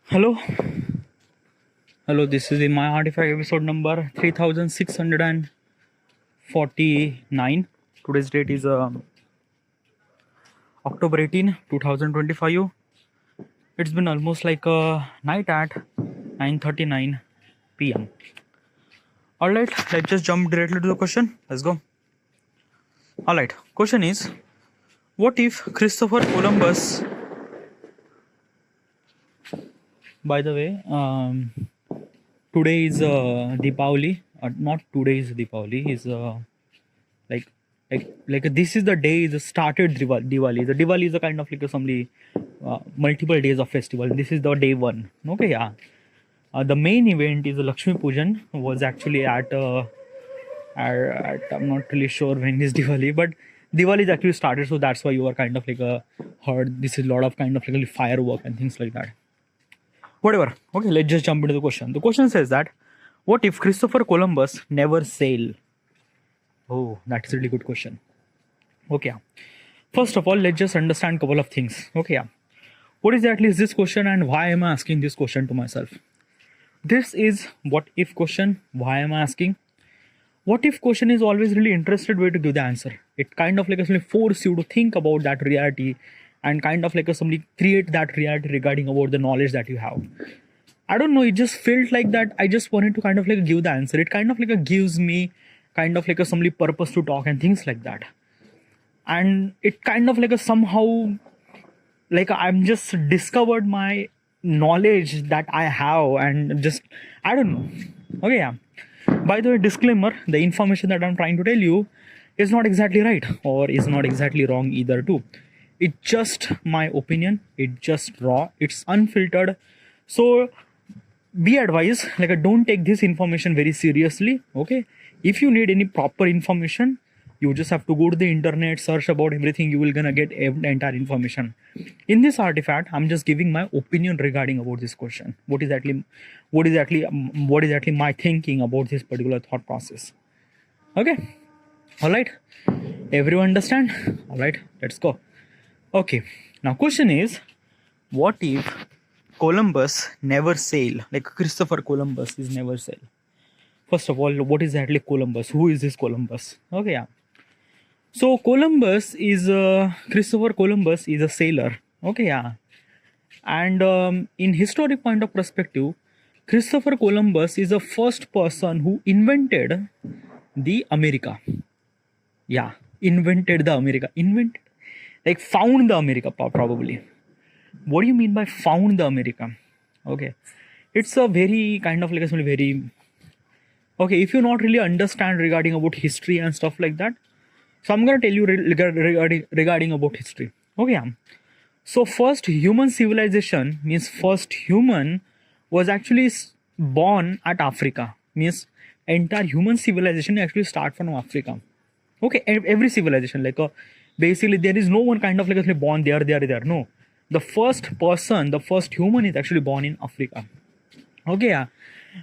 Hello, hello. This is in my artifact episode number 3649. Today's date is October 18, 2025. It's been almost like a night at 9:39 p.m. All right, let's just jump directly to the question. Let's go. All right, question is, what if Christopher Columbus? By the way, today is Diwali. Not today is Diwali. Is like this is the day is started Diwali. The Diwali is a kind of like a somebody multiple days of festival. This is the day one. Okay, yeah. The main event is the Lakshmi Pujan. Was actually at I'm not really sure when is Diwali, but Diwali is actually started. So that's why you are kind of like a heard. This is a lot of kind of like firework and things like that. Whatever. Okay, let's just jump into the question. The question says that, what if Christopher Columbus never sailed? Oh, that's a really good question. Okay, yeah. First of all, let's just understand a couple of things. Okay, yeah. What exactly is this question and why am I asking this question to myself? This is what if question. Why am I asking? What if question is always really interested way to give the answer. It kind of like actually force you to think about that reality and kind of like somebody create that reality regarding about the knowledge that you have. I don't know, it just felt like that I just wanted to kind of like give the answer. It kind of like gives me kind of like somebody purpose to talk and things like that. And it kind of like somehow like I'm just discovered my knowledge that I have and just I don't know. Okay, yeah. By the way, disclaimer, the information that I'm trying to tell you is not exactly right or is not exactly wrong either too. It's just my opinion. It's just raw. It's unfiltered. So be advised, like don't take this information very seriously. Okay. If you need any proper information, you just have to go to the internet, search about everything. You will gonna get the entire information. In this artifact, I'm just giving my opinion regarding about this question. What is actually my thinking about this particular thought process. Okay. All right. Everyone understand? All right. Let's go. Okay, now question is, what if Columbus never sailed? Like Christopher Columbus is never sailed. First of all, what is actually Columbus? Who is this Columbus? Okay, yeah. So Christopher Columbus is a sailor. Okay, yeah. And in historic point of perspective, Christopher Columbus is the first person who invented the America. Yeah, invented the America. Invented. Like found the America probably. What do you mean by found the America? Okay, it's a very kind of like a very okay. If you not really understand regarding about history and stuff like that, so I'm gonna tell you regarding about history. Okay, yeah. So first human civilization means first human was actually born at Africa. Means entire human civilization actually start from Africa. Okay, every civilization like a basically there is no one kind of like born there. No, the first person, the first human is actually born in Africa. Okay, yeah.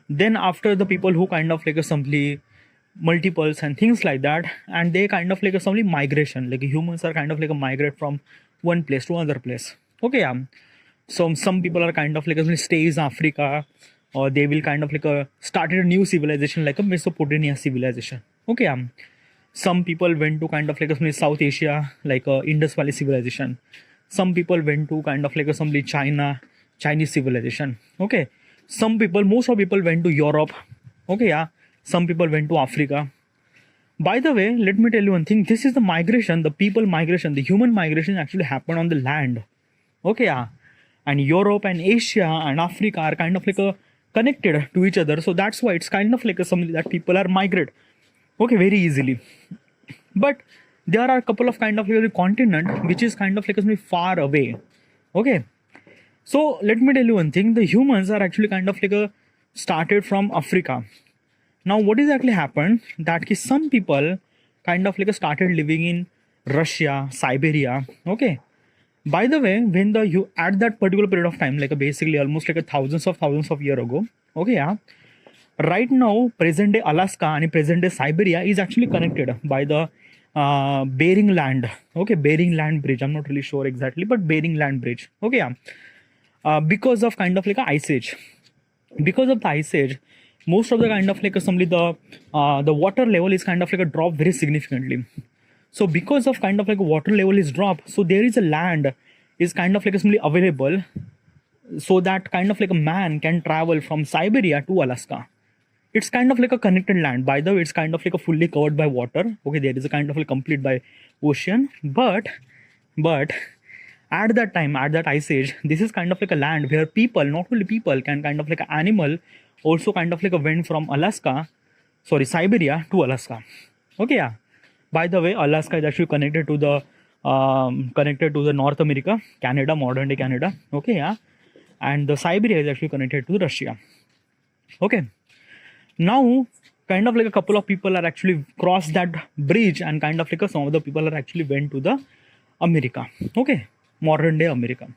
Then after the people who kind of like assembly multiples and things like that, and they kind of like assembly migration, like humans are kind of like a migrate from one place to another place. Okay, yeah. So some people are kind of like stays in Africa, or they will kind of like started a new civilization like a Mesopotamia civilization. Okay, yeah. Some people went to kind of like South Asia, like Indus Valley civilization. Some people went to kind of like Chinese civilization. Okay. Most of people went to Europe. Okay, yeah. Some people went to Africa. By the way, let me tell you one thing. This is the migration, the people migration, the human migration actually happened on the land. Okay, yeah. And Europe and Asia and Africa are kind of like connected to each other. So that's why it's kind of like something that people are migrate. Okay, very easily. But there are a couple of kind of like the continent which is kind of like far away. Okay, so let me tell you one thing. The humans are actually kind of like started from Africa. Now what is actually happened that some people kind of like started living in Russia, Siberia. Okay, by the way, when you at that particular period of time, like basically almost like thousands of years ago. Okay, yeah. Right now, present day Alaska and present day Siberia is actually connected by the Bering Land. Okay, Bering Land Bridge. I'm not really sure exactly, but Bering Land Bridge. Okay, yeah. because of kind of like a ice age. Because of the ice age, most of the kind of like assembly, the water level is kind of like a drop very significantly. So because of kind of like water level is drop, so there is a land is kind of like assembly available, so that kind of like a man can travel from Siberia to Alaska. It's kind of like a connected land. By the way, it's kind of like a fully covered by water. Okay, there is a kind of like complete by ocean, but at that time, at that ice age, this is kind of like a land where people, not only people, can kind of like an animal, also kind of like a went from Siberia to Alaska. Okay, yeah. By the way, Alaska is actually connected to the North America, Canada, modern day Canada. Okay, yeah, and the Siberia is actually connected to Russia. Okay, now kind of like a couple of people are actually crossed that bridge, and kind of like some of the people are actually went to the America. Okay, modern day America.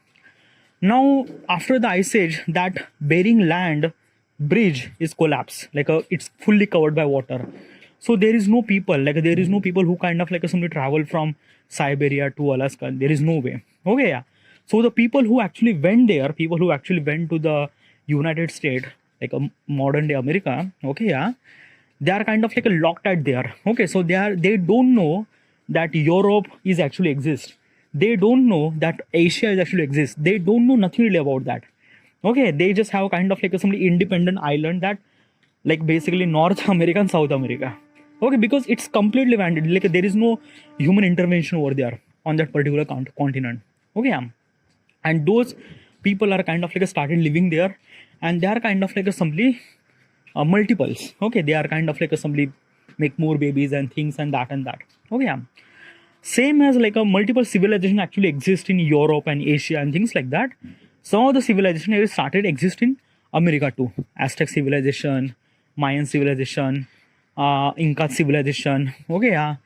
Now after the ice age, that Bering Land bridge is collapsed, like it's fully covered by water. So there is no people, like there is no people who kind of like somebody travel from Siberia to Alaska. There is no way. Okay, yeah. So the people who actually went there, people who actually went to the United States, like a modern day America. Okay, yeah, they are kind of like a locked at there. Okay, so they don't know that Europe is actually exist. They don't know that Asia is actually exist. They don't know nothing really about that. Okay, they just have kind of like a some independent island, that like basically North America and South America. Okay, because it's completely abandoned. Like there is no human intervention over there on that particular continent. Okay, yeah. And those people are kind of like started living there, and they are kind of like simply multiples. Okay, they are kind of like simply make more babies and things and that and that. Okay, yeah. Same as like a multiple civilization actually exist in Europe and Asia and things like that. Some of the civilization have started existing America too. Aztec civilization, Mayan civilization, Inca civilization. Okay, yeah.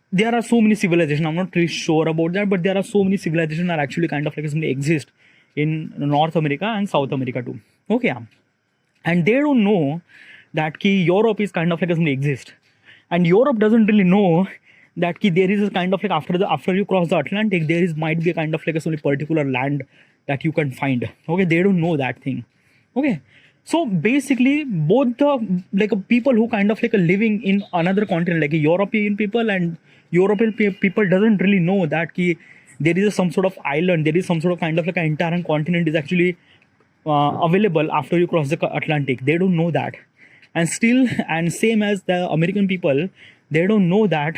There are so many civilizations. I'm not really sure about that, but there are so many civilizations that actually kind of like simply exist in North America and South America too. Okay, yeah. And they don't know that Europe is kind of like doesn't exist, and Europe doesn't really know that there is a kind of like after you cross the Atlantic, there is might be a kind of like a some particular land that you can find. Okay, they don't know that thing. Okay, so basically both the like people who kind of like living in another continent, like European people and European people doesn't really know that there is some sort of island, there is some sort of kind of like an entire continent is actually available after you cross the Atlantic. They don't know that. And still, and same as the American people, they don't know that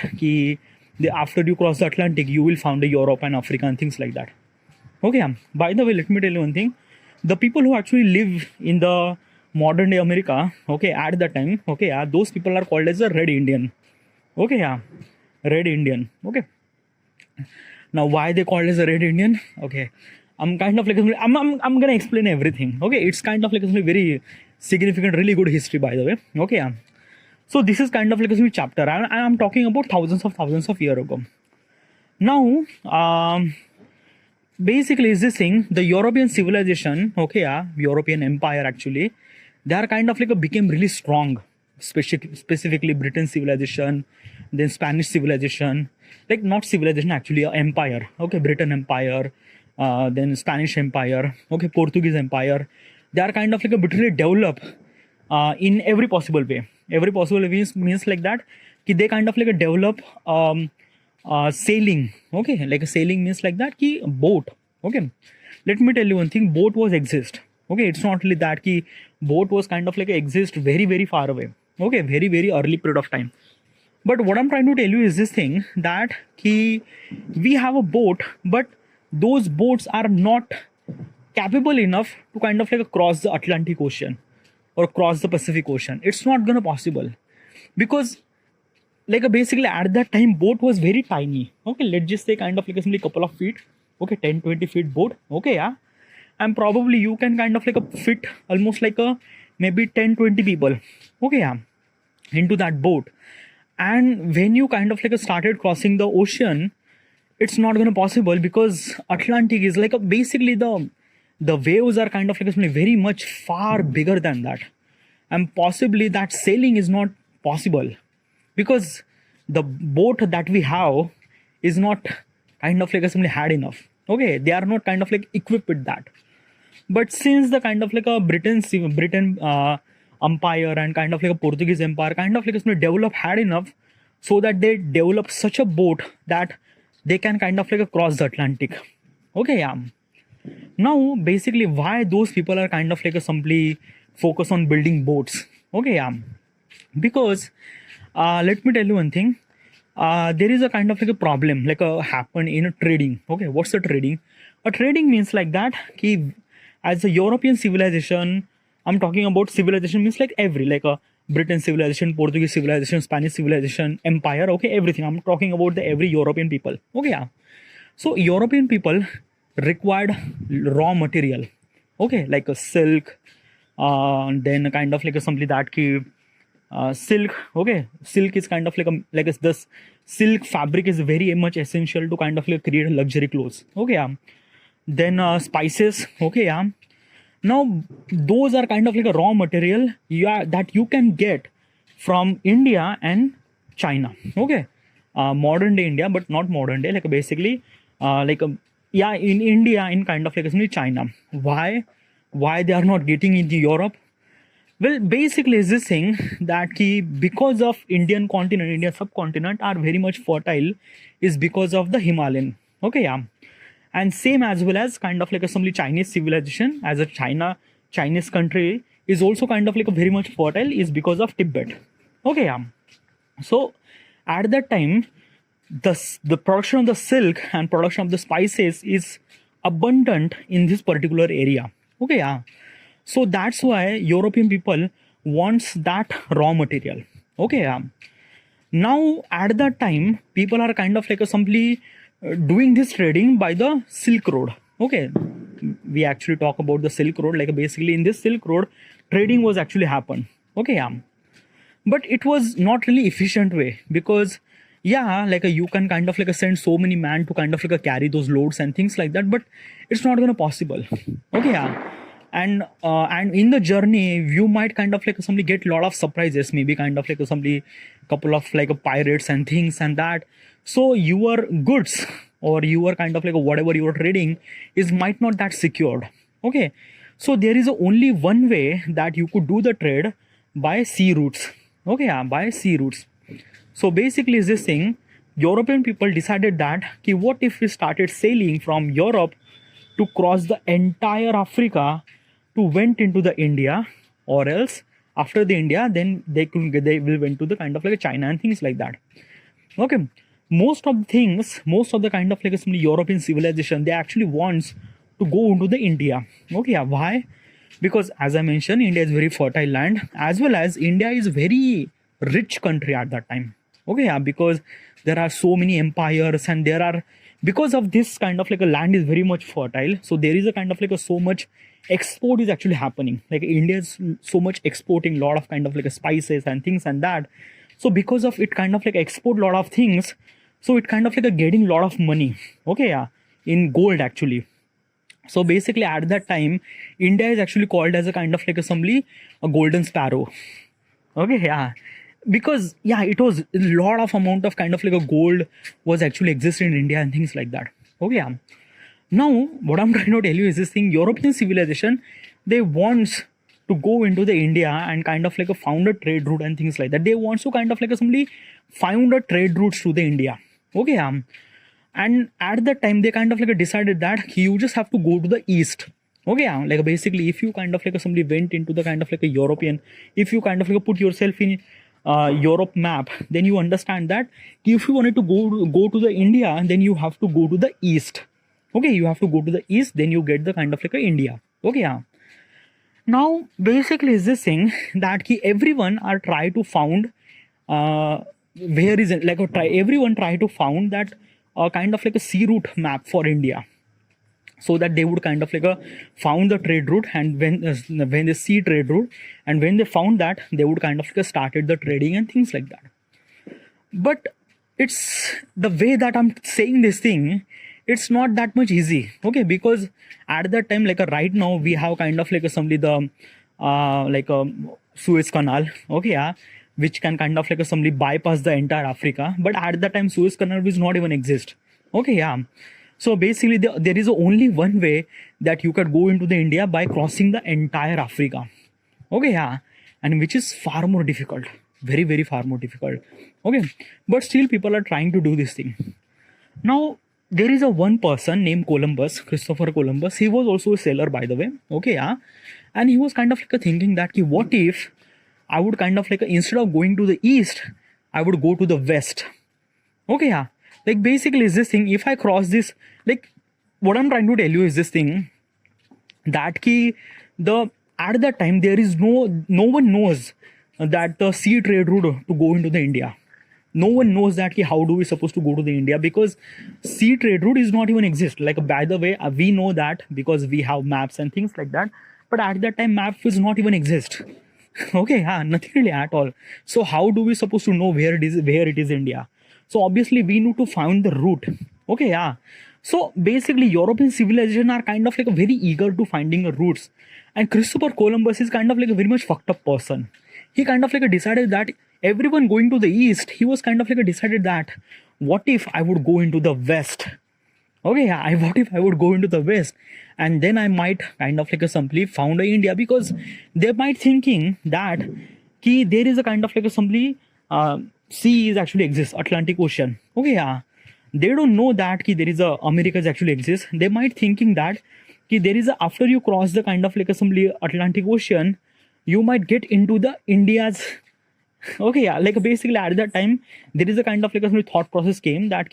after you cross the Atlantic, you will find Europe and Africa and things like that. Okay, by the way, let me tell you one thing. The people who actually live in the modern day America, okay, at that time, okay, yeah, those people are called as a Red Indian. Okay, yeah, Red Indian. Okay. Now, why they called as a Red Indian? Okay, I'm kind of like I'm gonna explain everything. Okay, it's kind of like a very significant, really good history, by the way. Okay, yeah. So this is kind of like a chapter, and I'm talking about thousands of years ago. Now, basically, is this thing the European civilization? Okay, yeah, European empire actually, they are kind of like became really strong. Specifically, Britain civilization, then Spanish civilization, like not civilization actually, empire. Okay, Britain empire, then Spanish empire. Okay, Portuguese empire. They are kind of like a bit really develop in every possible way. Every possible way means like that. They kind of like develop sailing. Okay, like a sailing means like that. Boat. Okay, let me tell you one thing. Boat was exist. Okay, it's not really that boat was kind of like exist very far away. Okay, very early period of time. But what I'm trying to tell you is this thing, that we have a boat, but those boats are not capable enough to kind of like cross the Atlantic Ocean or cross the Pacific Ocean. It's not gonna possible, because like basically at that time boat was very tiny. Okay, let's just say kind of like a couple of feet. Okay, 10-20 feet boat. Okay, yeah, and probably you can kind of like fit almost like a maybe 10-20 people. Okay, yeah, into that boat. And when you kind of like started crossing the ocean, it's not going to possible, because Atlantic is like basically the waves are kind of like very much far bigger than that, and possibly that sailing is not possible, because the boat that we have is not kind of like simply had enough. Okay, they are not kind of like equipped with that. But since the kind of like a Britain empire and kind of like a Portuguese empire kind of like develop had enough, so that they develop such a boat that they can kind of like cross the Atlantic. Okay, yeah. Now basically why those people are kind of like simply focus on building boats. Okay, yeah. Because let me tell you one thing. There is a kind of like a problem like happen in trading. Okay, what's the trading? A trading means like that ki, as a European civilization, I'm talking about civilization means like every like a Britain civilization, Portuguese civilization, Spanish civilization, empire. Okay, everything. I'm talking about the every European people. Okay, yeah. So European people required raw material. Okay, like a silk, then kind of like a something that ki silk. Okay, silk is kind of like this silk fabric is very much essential to kind of like create luxury clothes. Okay, yeah. Then spices. Okay, yeah. Now those are kind of like a raw material, yeah, that you can get from India and China. Okay, modern day India, but not modern day. Like basically, yeah, in India, in kind of like China. Why they are not getting into Europe? Well, basically, is this thing that because of Indian continent, Indian subcontinent are very much fertile, is because of the Himalayan. Okay, yeah, and same as well as kind of like a some Chinese civilization as a Chinese country is also kind of like a very much fertile is because of Tibet. Okay, yeah. So at that time, the production of the silk and production of the spices is abundant in this particular area. Okay, yeah. So that's why European people wants that raw material. Okay, yeah. Now at that time, people are kind of like a simply doing this trading by the Silk Road. Okay, we actually talk about the Silk Road. Like basically in this Silk Road, trading was actually happened. Okay, yeah, but it was not really efficient way because yeah, like you can kind of like send so many man to kind of like carry those loads and things like that, but it's not gonna possible. Okay, yeah. And in the journey you might kind of like somebody get a lot of surprises, maybe kind of like somebody couple of like pirates and things and that, so your goods or your kind of like whatever you are trading is might not that secured. Okay, so there is only one way that you could do the trade, by sea routes. Okay, yeah, by sea routes. So basically is this thing, European people decided that what if we started sailing from Europe to cross the entire Africa to went into the India, or else after the India then they will went to the kind of like China and things like that. Okay, most of the things, most of the kind of like some European civilization, they actually wants to go into the India. Okay, yeah, why? Because as I mentioned, India is very fertile land, as well as India is very rich country at that time. Okay, yeah, because there are so many empires and there are, because of this kind of like a land is very much fertile, so there is a kind of like a so much export is actually happening. Like India is so much exporting lot of kind of like a spices and things and that. So because of it kind of like export lot of things, so it kind of like a getting lot of money. Okay, yeah, in gold actually. So basically at that time, India is actually called as a kind of like assembly a golden sparrow. Okay, yeah, because yeah, it was a lot of amount of kind of like a gold was actually existing in India and things like that. Okay, yeah. Now what I'm trying to tell you is this thing, European civilization, they wants to go into the India and kind of like a found a trade route and things like that. They want to kind of like somebody found a trade routes to the India. Okay, and at that time they kind of like decided that you just have to go to the east. Okay, like basically if you kind of like somebody went into the kind of like a European, if you kind of like put yourself in Europe map, then you understand that if you wanted to go to the India, then you have to go to the east. Okay, you have to go to the east, then you get the kind of like a India. Okay, yeah. Now basically is this thing that everyone are try to found where is it like a try, everyone try to found that kind of like a sea route map for India, so that they would kind of like found the trade route, and when they see trade route and when they found that, they would kind of like started the trading and things like that. But it's the way that I'm saying this thing, it's not that much easy. Okay, because at that time like right now we have kind of like somebody the like a Suez Canal. Okay, yeah, which can kind of like somebody bypass the entire Africa, but at that time Suez Canal was not even exist. Okay, yeah, So basically, there is only one way that you can go into the India by crossing the entire Africa. Okay, yeah, and which is far more difficult, very very far more difficult. Okay, but still people are trying to do this thing. Now there is a one person named Columbus, Christopher Columbus. He was also a sailor, by the way. Okay, yeah, and he was kind of like a thinking that, what if I would kind of like instead of going to the east, I would go to the west. Okay, yeah, like basically is this thing. If I cross this, like what I'm trying to tell you is this thing, that key the at that time there is no one knows that the sea trade route to go into the India. No one knows that how do we supposed to go to the India, because sea trade route is not even exist. Like by the way, we know that because we have maps and things like that, but at that time map is not even exist. Okay, yeah, nothing really at all. So how do we supposed to know where it is India? So obviously we need to find the route. Okay, yeah. So basically European civilization are kind of like very eager to finding routes, and Christopher Columbus is kind of like a very much fucked up person. He kind of like decided that everyone going to the east, he was kind of like decided that what if I would go into the west. Okay, yeah, what if I would go into the west, and then I might kind of like simply found India, because they might thinking that there is a kind of like simply sea is actually exists, Atlantic Ocean. Okay, yeah, they don't know that there is a Americas actually exists. They might thinking that there is a, after you cross the kind of like simply Atlantic Ocean, you might get into the India's. Okay, yeah, like basically at that time there is a kind of like a thought process came that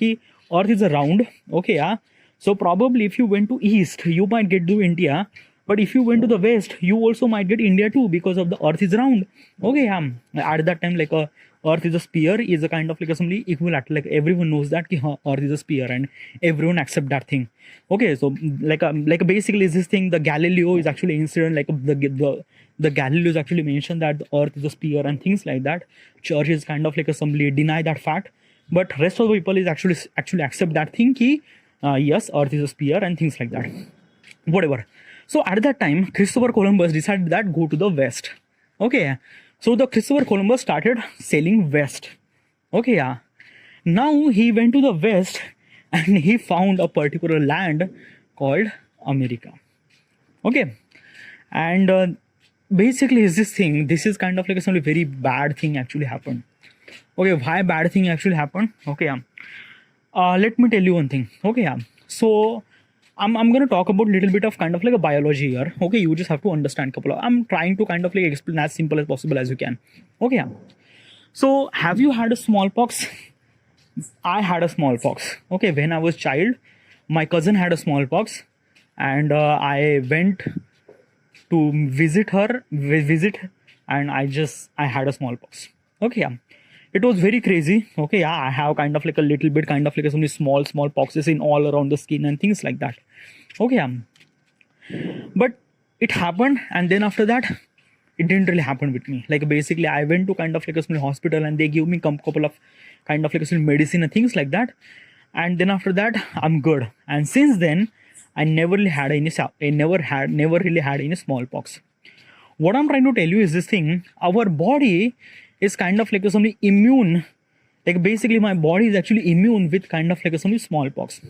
earth is a round. Okay, yeah, so probably if you went to east you might get to India, but if you went to the west you also might get India too, because of the earth is round. Okay, yeah, at that time like a earth is a sphere is a kind of like a simply equivalent, like everyone knows that earth is a sphere and everyone accept that thing. Okay, so like basically is this thing, the Galileo is actually incident, like the Galileo is actually mentioned that the earth is a sphere and things like that. Church is kind of like a simply deny that fact, but rest of the people is actually accept that thing yes, earth is a sphere and things like that, whatever. So at that time Christopher Columbus decided that go to the west. Okay, so the Christopher Columbus started sailing west. Okay, yeah, now he went to the west and he found a particular land called America. Okay, and basically is this thing, this is kind of like a very bad thing actually happened. Okay, why bad thing actually happened? Okay, yeah, let me tell you one thing. Okay, yeah, so I'm gonna talk about little bit of kind of like a biology here. Okay, you just have to understand couple of, I'm trying to kind of like explain as simple as possible as you can. Okay, yeah, so have you had a smallpox? I had a smallpox. Okay, when I was child, my cousin had a smallpox, and I went to visit, and I had a smallpox. Okay, yeah, it was very crazy. Okay, yeah, I have kind of like a little bit kind of like some small poxes in all around the skin and things like that. Okay, yeah, but it happened, and then after that it didn't really happen with me. Like basically I went to kind of like a small hospital and they give me couple of kind of like a small medicine and things like that, and then after that I'm good, and since then I never really had any smallpox. What I'm trying to tell you is this thing, our body is kind of like something immune. Like basically my body is actually immune with kind of like something smallpox.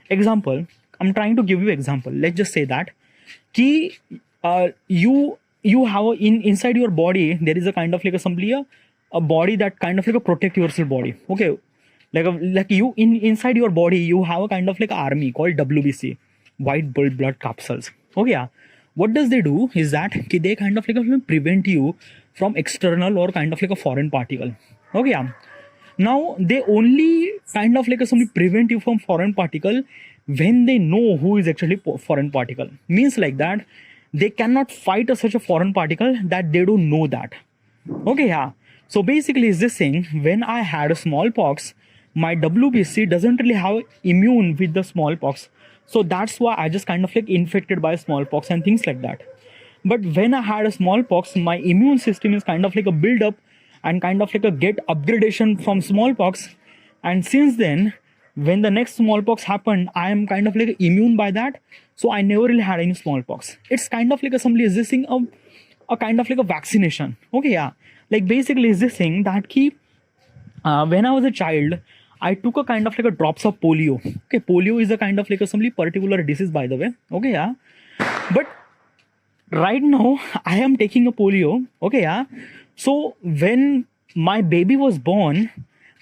Example, I'm trying to give you example. Let's just say that you have inside your body there is a kind of like a body that kind of like a protect yourself body. Okay, like you inside your body you have a kind of like army called WBC, white blood capsules. Okay, yeah, what does they do is that they kind of like prevent you from external or kind of like a foreign particle. Okay, yeah, now they only kind of like somebody prevent you from foreign particle when they know who is actually foreign particle. Means like that they cannot fight such a foreign particle that they don't know that. Okay, yeah, so basically is this thing, when I had a smallpox, my WBC doesn't really have immune with the smallpox, so that's why I just kind of like infected by smallpox and things like that. But when I had a smallpox, my immune system is kind of like a build up and kind of like a get upgradation from smallpox, and since then when the next smallpox happened I am kind of like immune by that, so I never really had any smallpox. It's kind of like assembly is this thing a kind of like a vaccination. Okay, yeah, like basically is this thing that when I was a child I took a kind of like a drops of polio. Okay, polio is a kind of like a some particular disease, by the way. Okay, yeah. But right now I am taking a polio. Okay, yeah. So when my baby was born,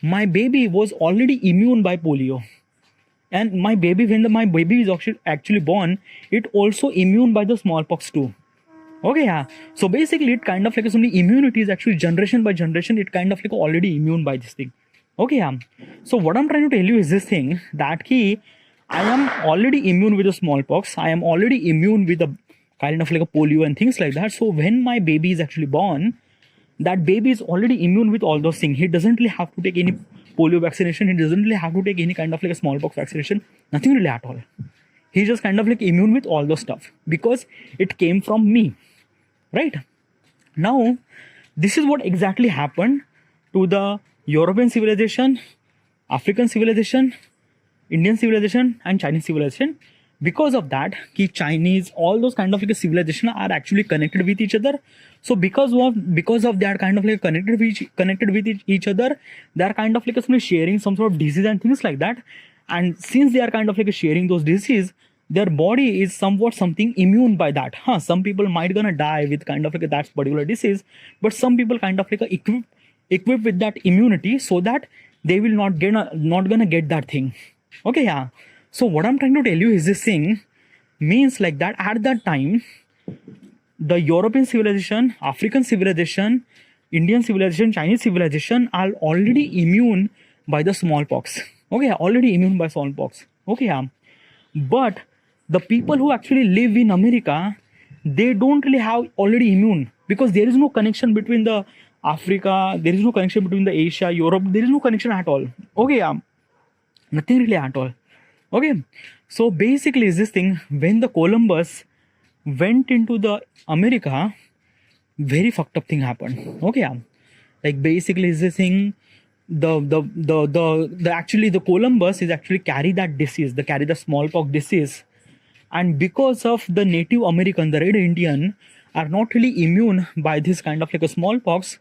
my baby was already immune by polio. And my baby, when my baby is actually born, it also immune by the smallpox too. Okay, yeah. So basically, it kind of like some immunity is actually generation by generation. It kind of like already immune by this thing. Okay, yeah. So what I'm trying to tell you is this thing that I am already immune with the smallpox. I am already immune with the kind of like a polio and things like that. So when my baby is actually born, that baby is already immune with all those things. He doesn't really have to take any polio vaccination. He doesn't really have to take any kind of like a smallpox vaccination. Nothing really at all. He's just kind of like immune with all those stuff because it came from me. Right? Now, this is what exactly happened to the European civilization, African civilization, Indian civilization, and Chinese civilization. Because of that, Chinese, all those kind of like a civilization are actually connected with each other. So because of that kind of like connected with each other, they are kind of like sharing some sort of disease and things like that. And since they are kind of like sharing those diseases, their body is somewhat something immune by that. Some people might gonna die with kind of like that particular disease, but some people kind of like equipped with that immunity so that they will not gonna get that thing. Okay, yeah. So what I'm trying to tell you is this thing means like that at that time, the European civilization, African civilization, Indian civilization, Chinese civilization are already immune by the smallpox. Okay, already immune by smallpox. Okay, yeah. But the people who actually live in America, they don't really have already immune because there is no connection between the Africa, there is no connection between the Asia, Europe, there is no connection at all. Okay, yeah. Nothing really at all. Okay, so basically is this thing, when the Columbus went into the America, very fucked up thing happened. Okay, yeah. Like basically is this thing, the Columbus is actually carry that disease, they carry the smallpox disease. And because of the Native American, the Red Indian, are not really immune by this kind of like a smallpox,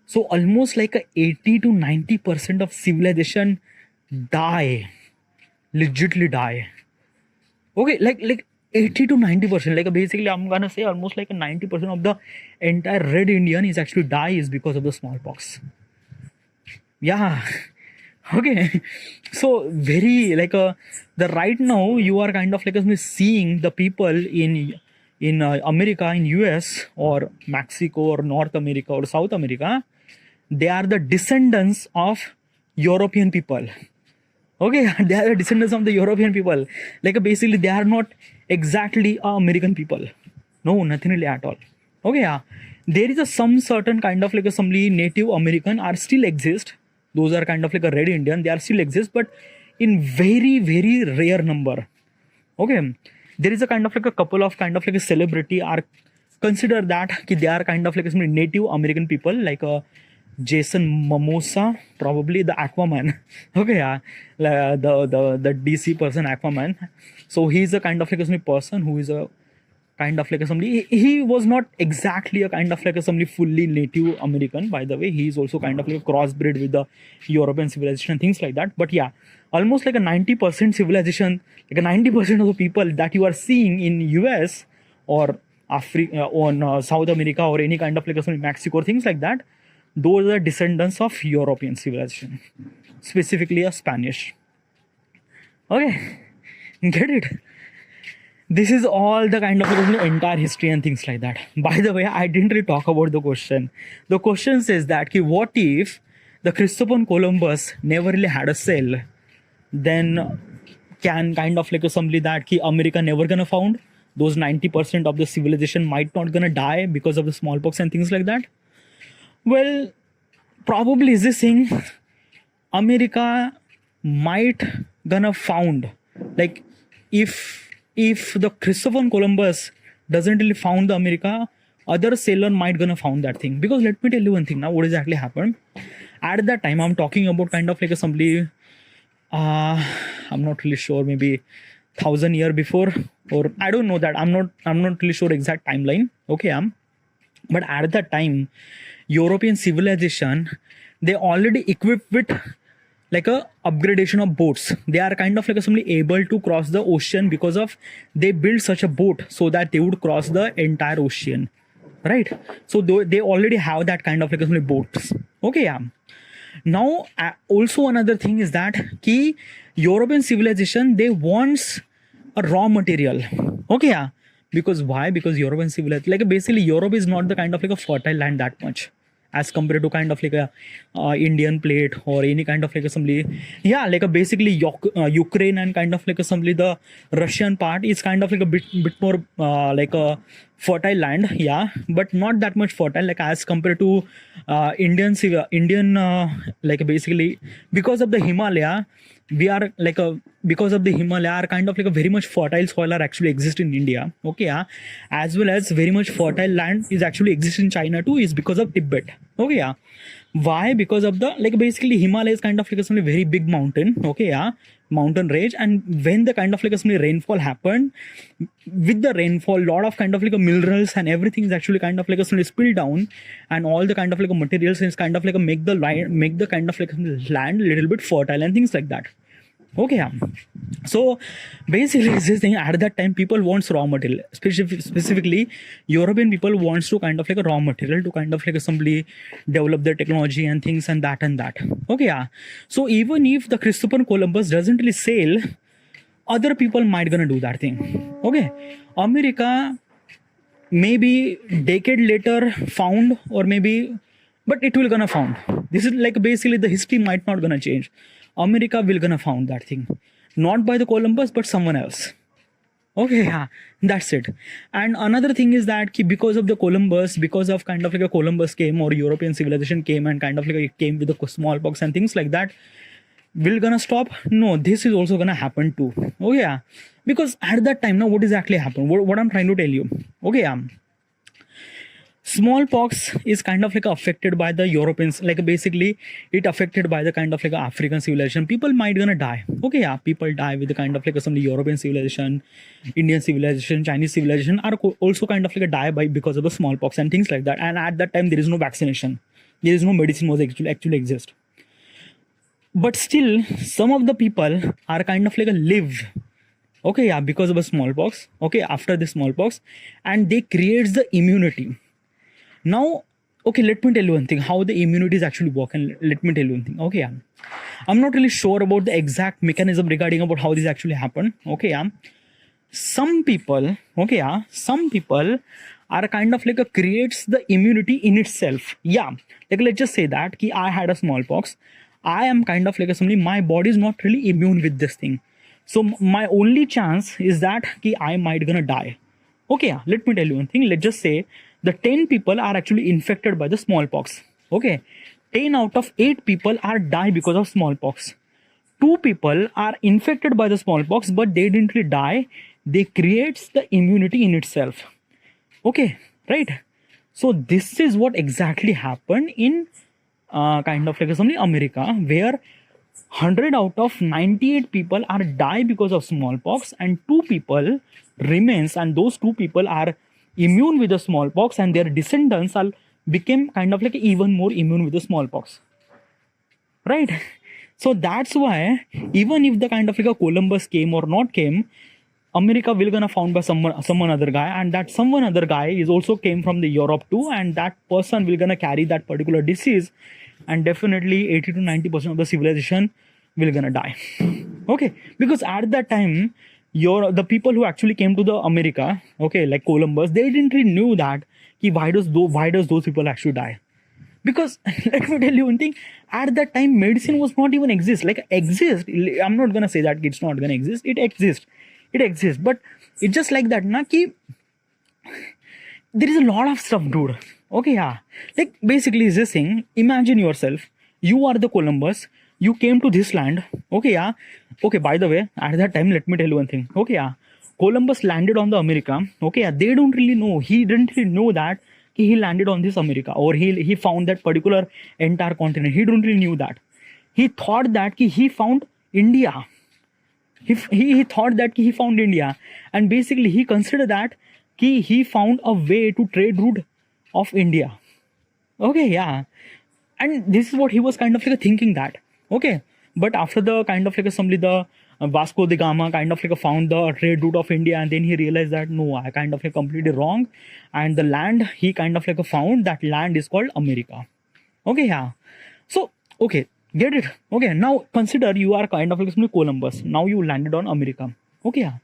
so almost like a 80 to 90% of civilization die. Legitly die. Okay, like 80 to 90%. Like basically, I'm gonna say almost like a 90% of the entire Red Indian is actually dies because of the smallpox. Yeah. Okay. So very like the right now you are kind of like seeing the people in America, in US or Mexico or North America or South America, they are the descendants of European people. Okay, they are the descendants of the European people. Like basically, they are not exactly American people. No, nothing really at all. Okay, yeah. There is some certain kind of like some Native American are still exist. Those are kind of like a Red Indian. They are still exist, but in very very rare number. Okay, there is a kind of like a couple of kind of like a celebrity are consider that they are kind of like some Native American people like a Jason Momoa, probably the Aquaman. Okay, yeah, the DC person Aquaman. So he's a kind of like a person who is a kind of like a somebody. He was not exactly a kind of like a somebody fully Native American. By the way, he is also kind of like a crossbred with the European civilization and things like that. But yeah, almost like a 90% civilization, like a 90% of the people that you are seeing in US or Africa or South America or any kind of like a Mexico or things like that, those are descendants of European civilization, specifically a Spanish. Okay, get it? This is all the kind of entire history and things like that. By the way, I didn't really talk about the question. The question says that what if the Christopher Columbus never really had a sail? Then can kind of like somebody that America never gonna found? Those 90% of the civilization might not gonna die because of the smallpox and things like that. Well, probably is this thing America might gonna found, like if the Christopher Columbus doesn't really found the America, other sailor might gonna found that thing. Because let me tell you one thing now, what exactly happened at that time. I'm talking about kind of like somebody I'm not really sure, maybe 1,000 years before, or I don't know that. I'm not really sure exact timeline. Okay, but at that time European civilization, they already equipped with like a upgradation of boats. They are kind of like simply able to cross the ocean because of they built such a boat so that they would cross the entire ocean, right? So they already have that kind of like simply boats. Okay, yeah. Now also another thing is that key European civilization, they wants a raw material. Okay, yeah. Because why? Because European civilization, like basically Europe is not the kind of like a fertile land that much as compared to kind of like a Indian plate or any kind of like assembly. Yeah, like a basically Ukraine and kind of like assembly, the Russian part is kind of like a bit more like a fertile land, yeah, but not that much fertile like as compared to Indian like basically because of the Himalaya, we are like a because of the Himalaya are kind of like a very much fertile soil are actually exist in India. Okay, yeah, as well as very much fertile land is actually exist in China too, is because of Tibet. Okay, yeah. Why? Because of the like basically Himalaya is kind of like a very big mountain. Okay, yeah, mountain range, and when the kind of like a rainfall happened, with the rainfall, lot of kind of like a minerals and everything is actually kind of like a spill down, and all the kind of like a materials is kind of like a make the kind of like land a little bit fertile and things like that. Okay, yeah. So basically this thing at that time people wants raw material, specifically European people wants to kind of like a raw material to kind of like simply develop their technology and things and that. Okay, yeah. So even if the Christopher Columbus doesn't really sail, other people might gonna do that thing. Okay, America maybe decade later found, or maybe, but it will gonna found. This is like basically the history might not gonna change. America will gonna found that thing, not by the Columbus but someone else. Okay, yeah, that's it. And another thing is that because of the Columbus, because of kind of like a Columbus came or European civilization came and kind of like it came with the smallpox and things like that, will gonna stop? No, this is also gonna happen too. Oh yeah, because at that time now what exactly happened, what I'm trying to tell you. Okay, yeah, smallpox is kind of like affected by the Europeans, like basically it affected by the kind of like African civilization. People might gonna die. Okay, yeah, people die with the kind of like some European civilization, Indian civilization, Chinese civilization are also kind of like a die by because of the smallpox and things like that. And at that time there is no vaccination, there is no medicine was actually exist. But still some of the people are kind of like a live. Okay, yeah, because of a smallpox. Okay, after the smallpox, and they creates the immunity. Now, okay, let me tell you one thing, how the immunities actually work, and let me tell you one thing. Okay, yeah. I'm not really sure about the exact mechanism regarding about how this actually happened. Okay, yeah. Some people, okay, yeah, some people are kind of like a creates the immunity in itself. Yeah, like let's just say that ki I had a smallpox. I am kind of like a somebody, my body is not really immune with this thing. So my only chance is that ki I might gonna die. Okay, yeah, let me tell you one thing. Let's just say the 10 people are actually infected by the smallpox. Okay, 10 out of 8 people are die because of smallpox. 2 people are infected by the smallpox, but they didn't really die. They creates the immunity in itself. Okay, right? So this is what exactly happened in kind of like something America, where 100 out of 98 people are die because of smallpox, and 2 people remains, and those 2 people are immune with the smallpox, and their descendants are became kind of like even more immune with the smallpox, right? So that's why even if the kind of like a Columbus came or not came, America will gonna found by someone other guy, and that someone other guy is also came from the Europe too, and that person will gonna carry that particular disease, and definitely 80 to 90% of the civilization will gonna die. Okay, because at that time the people who actually came to the America, okay, like Columbus, they didn't really knew that why does those people actually die. Because let me tell you one thing, at that time medicine was not even exist, like exist, I'm not gonna say that it's not gonna exist, it exists, but it's just like that na ki there is a lot of stuff, dude. Okay, yeah, like basically is this thing, imagine yourself, you are the Columbus, you came to this land. Okay, yeah, okay, by the way, at that time let me tell you one thing. Okay, yeah, Columbus landed on the America. Okay, yeah, they don't really know, he didn't really know that he landed on this America, or he found that particular entire continent. He didn't really knew that. He thought that he found India. He thought that he found India, and basically he considered that he found a way to trade route of India. Okay, yeah, and this is what he was kind of like thinking that. Okay, But after the kind of like assembly, the Vasco da Gama kind of like found the trade route of India, and then he realized that no, I kind of like completely wrong, and the land he kind of like found, that land is called America. Okay, yeah. So okay, get it. Okay, now consider you are kind of like Columbus. Now you landed on America. Okay, yeah.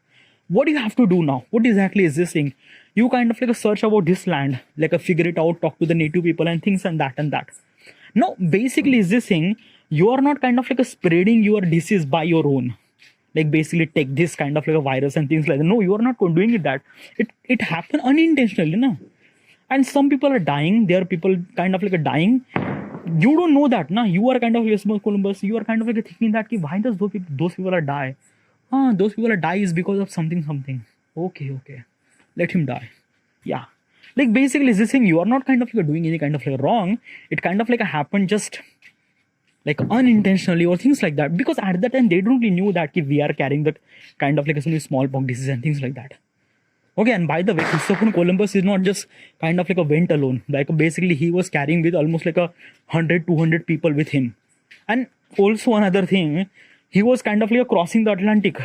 What do you have to do now? What exactly is this thing? You kind of like a search about this land, like a figure it out, talk to the native people and things and that and that. Now, basically, is this thing, you are not kind of like a spreading your disease by your own. Like basically take this kind of like a virus and things like that. No, you are not doing it that. It happened unintentionally, no? And some people are dying. There are people kind of like a dying. You don't know that, na? You are kind of like Columbus. You are kind of like thinking that why does those people are die? Those people are die is because of something. Okay. Let him die. Yeah. Like basically this thing, you are not kind of like doing any kind of like wrong. It kind of like happened just like unintentionally or things like that, because at that time they don't really knew that we are carrying that kind of like some smallpox disease and things like that. Okay, and by the way, Christopher Columbus is not just kind of like a went alone. Like basically he was carrying with almost like 100-200 people with him. And also another thing, he was kind of like crossing the Atlantic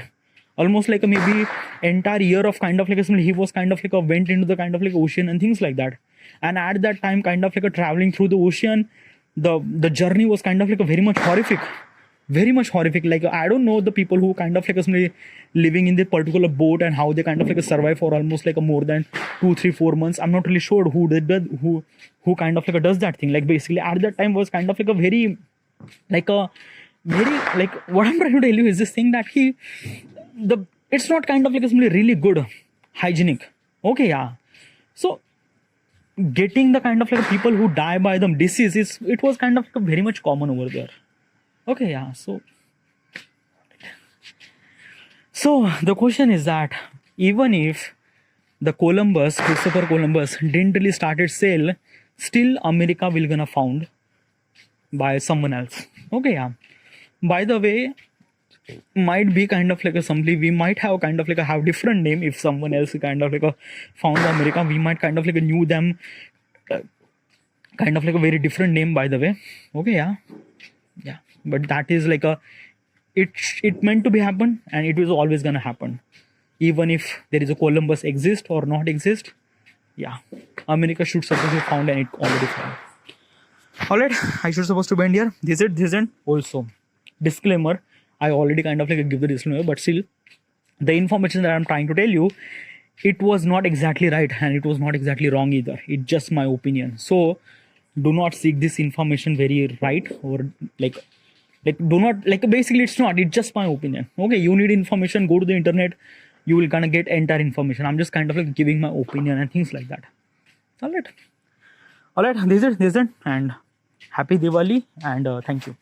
almost like maybe entire year of kind of like he was kind of like went into the kind of like ocean and things like that. And at that time kind of like traveling through the ocean, the journey was kind of like very much horrific. Like I don't know the people who kind of like living in the particular boat and how they kind of like survive for almost like more than 2-3-4 months. I'm not really sure who did that, who kind of like does that thing. Like basically at that time was kind of like a very like what I'm trying to tell you is this thing that it's not kind of like really good hygienic. Okay, yeah. So getting the kind of like people who die by the disease it was kind of like very much common over there. Okay, yeah. So the question is that even if the Christopher Columbus didn't really started sail, still America will gonna found by someone else. Okay, yeah. By the way, might be kind of like we might have kind of like have different name. If someone else kind of like found America, we might kind of like knew them kind of like a very different name, by the way. Okay, yeah. But that is like it meant to be happen, and it was always gonna happen, even if there is a Columbus exist or not exist. Yeah, America should supposed to be found, and it already found. All right, I should supposed to end here. This isn't also disclaimer. I already kind of like give the disclaimer, but still, the information that I'm trying to tell you, it was not exactly right and it was not exactly wrong either. It's just my opinion. So do not seek this information very right, or like do not like basically it's not. It's just my opinion. Okay, you need information, go to the internet. You will gonna get entire information. I'm just kind of like giving my opinion and things like that. All right. This is it, and happy Diwali, and thank you.